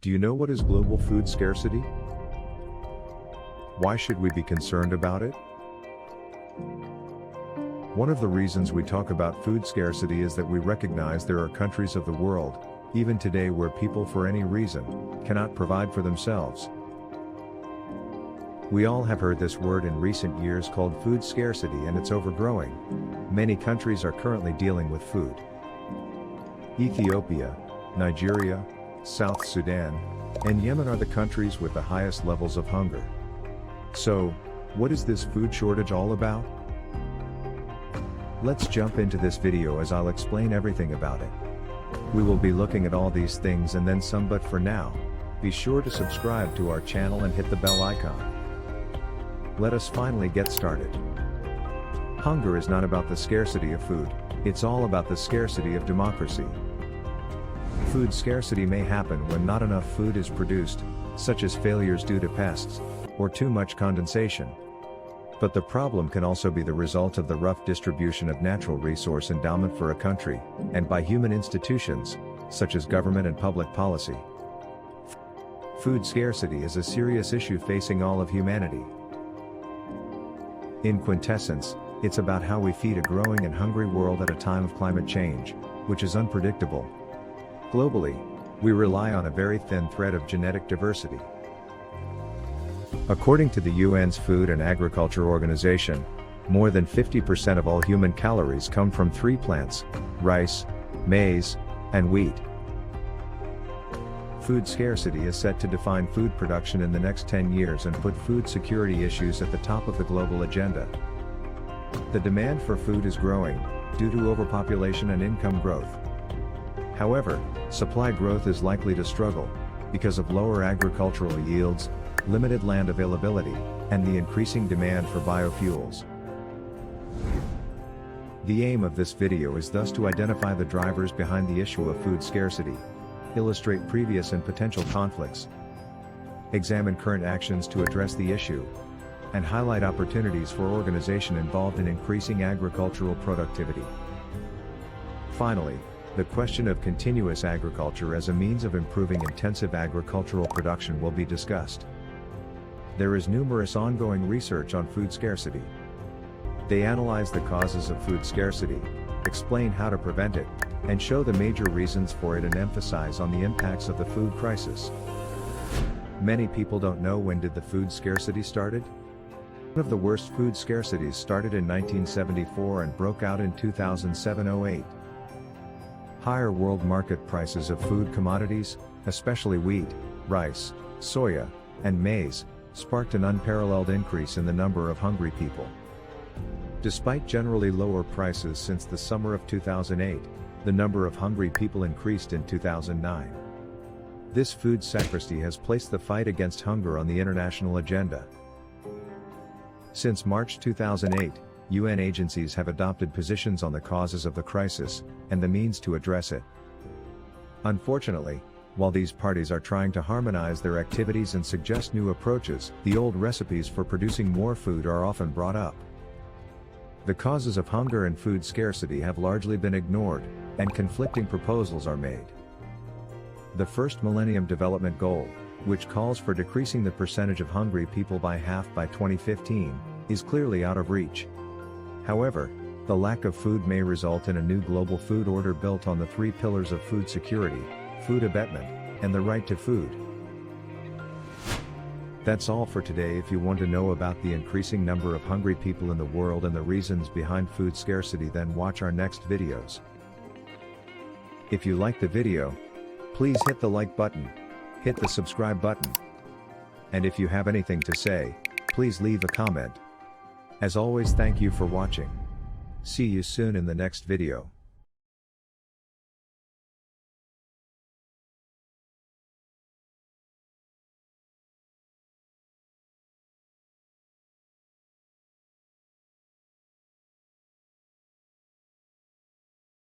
Do you know what is global food scarcity? Why should we be concerned about it? One of the reasons we talk about food scarcity is that we recognize there are countries of the world, even today, where people for any reason cannot provide for themselves. We all have heard this word in recent years called food scarcity, and it's overgrowing. Many countries are currently dealing with food. Ethiopia, Nigeria, South Sudan, and Yemen are the countries with the highest levels of hunger. So, what is this food shortage all about? Let's jump into this video as I'll explain everything about it. We will be looking at all these things and then some, but for now, be sure to subscribe to our channel and hit the bell icon. Let us finally get started. Hunger is not about the scarcity of food, it's all about the scarcity of democracy. Food scarcity may happen when not enough food is produced, such as failures due to pests, or too much condensation. But the problem can also be the result of the rough distribution of natural resource endowment for a country, and by human institutions, such as government and public policy. Food scarcity is a serious issue facing all of humanity. In quintessence, it's about how we feed a growing and hungry world at a time of climate change, which is unpredictable. Globally, we rely on a very thin thread of genetic diversity. According to the UN's Food and Agriculture Organization, more than 50% of all human calories come from three plants: rice, maize, and wheat. Food scarcity is set to define food production in the next 10 years and put food security issues at the top of the global agenda. The demand for food is growing, due to overpopulation and income growth. However, supply growth is likely to struggle, because of lower agricultural yields, limited land availability, and the increasing demand for biofuels. The aim of this video is thus to identify the drivers behind the issue of food scarcity, illustrate previous and potential conflicts, examine current actions to address the issue, and highlight opportunities for organizations involved in increasing agricultural productivity. Finally, the question of continuous agriculture as a means of improving intensive agricultural production will be discussed. There is numerous ongoing research on food scarcity. They analyze the causes of food scarcity, explain how to prevent it, and show the major reasons for it and emphasize on the impacts of the food crisis. Many people don't know, when did the food scarcity started? One of the worst food scarcities started in 1974 and broke out in 2007-08. Higher world market prices of food commodities, especially wheat, rice, soya, and maize, sparked an unparalleled increase in the number of hungry people. Despite generally lower prices since the summer of 2008, the number of hungry people increased in 2009. This food scarcity has placed the fight against hunger on the international agenda. Since March 2008, UN agencies have adopted positions on the causes of the crisis, and the means to address it. Unfortunately, while these parties are trying to harmonize their activities and suggest new approaches, the old recipes for producing more food are often brought up. The causes of hunger and food scarcity have largely been ignored, and conflicting proposals are made. The first Millennium Development Goal, which calls for decreasing the percentage of hungry people by half by 2015, is clearly out of reach. However, the lack of food may result in a new global food order built on the three pillars of food security, food abatement, and the right to food. That's all for today. If you want to know about the increasing number of hungry people in the world and the reasons behind food scarcity, then watch our next videos. If you like the video, please hit the like button, hit the subscribe button, and if you have anything to say, please leave a comment. As always, thank you for watching. See you soon in the next video.